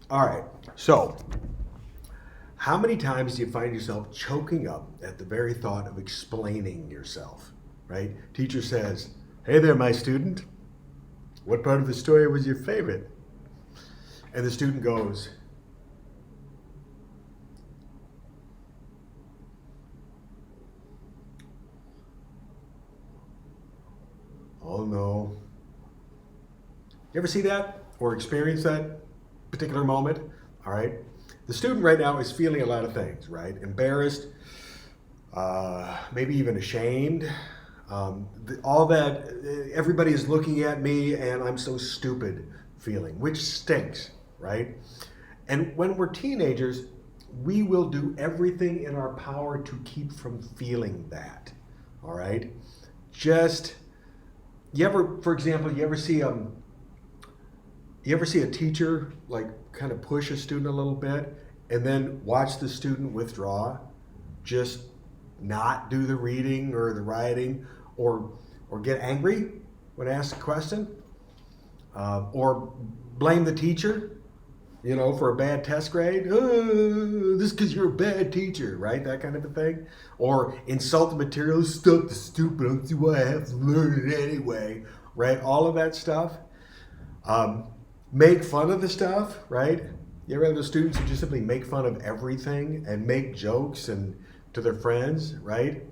All right. So, how many times do you find yourself choking up at the very thought of explaining yourself? Right? Teacher says, "Hey there, my student. What part of the story was your favorite?" And the student goes, "Oh no." You ever see that or experience that particular moment? All right. The student right now is feeling a lot of things, right? Embarrassed, maybe even ashamed. All that, everybody is looking at me and I'm so stupid feeling, which stinks, right? And when we're teenagers, we will do everything in our power to keep from feeling that, all right? Just, you ever, for example, you ever see a teacher like kind of push a student a little bit and then watch the student withdraw, just not do the reading or the writing, or get angry when asked a question, or blame the teacher, for a bad test grade. "Oh, this because you're a bad teacher," right? That kind of a thing. Or insult the material, "Stuff is stupid. I don't see why I have to learn it anyway," right? All of that stuff. Make fun of the stuff, right? You ever have those students who just simply make fun of everything and make jokes and to their friends, right?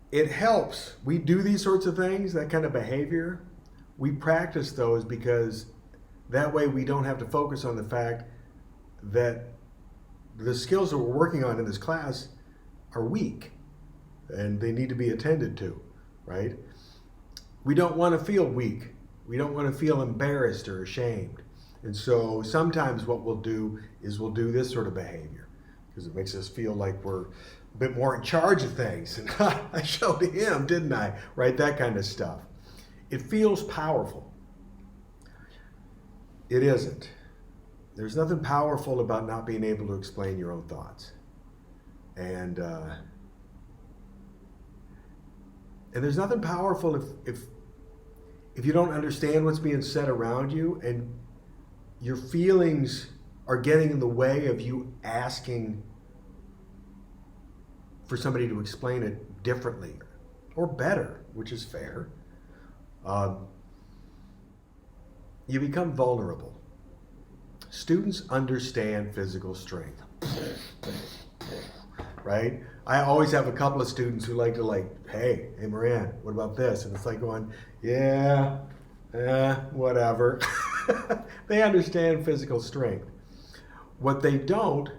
It helps. We do these sorts of things, that kind of behavior. We practice those because that way we don't have to focus on the fact that the skills that we're working on in this class are weak and they need to be attended to, right? We don't want to feel weak. We don't want to feel embarrassed or ashamed. And so sometimes what we'll do is we'll do this sort of behavior because it makes us feel like we're a bit more in charge of things. And I showed him, didn't I? Right? That kind of stuff. It feels powerful. It isn't. There's nothing powerful about not being able to explain your own thoughts. And there's nothing powerful if you don't understand what's being said around you and your feelings are getting in the way of you asking for somebody to explain it differently or better, which is fair. You become vulnerable. Students understand physical strength, right? I always have a couple of students who like to hey Moran, what about this? And it's like going, yeah, whatever. They understand physical strength. What they don't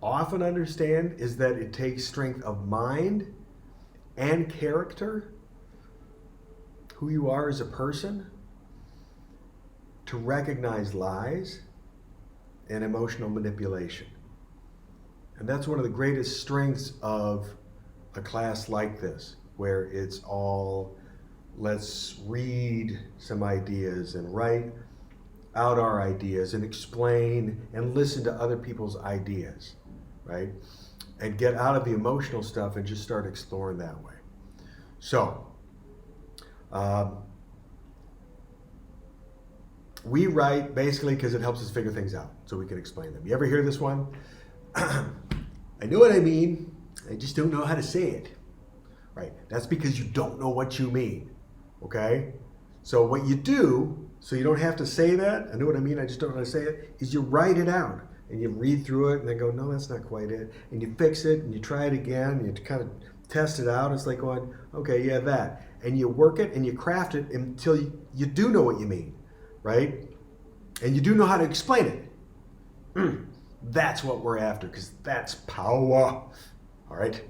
often understand is that it takes strength of mind and character, who you are as a person, to recognize lies and emotional manipulation. And that's one of the greatest strengths of a class like this, where it's all, let's read some ideas and write out our ideas and explain and listen to other people's ideas, right? And get out of the emotional stuff and just start exploring that way. So, we write basically because it helps us figure things out so we can explain them. You ever hear this one? I know what I mean, I just don't know how to say it. Right? That's because you don't know what you mean. Okay? So what you do, so you don't have to say that, I know what I mean, I just don't know how to say it, is you write it out. And you read through it and then go, no, that's not quite it. And you fix it and you try it again and you kind of test it out. It's like going, okay, yeah, that. And you work it and you craft it until you do know what you mean. Right? And you do know how to explain it. That's what we're after, because that's power. All right?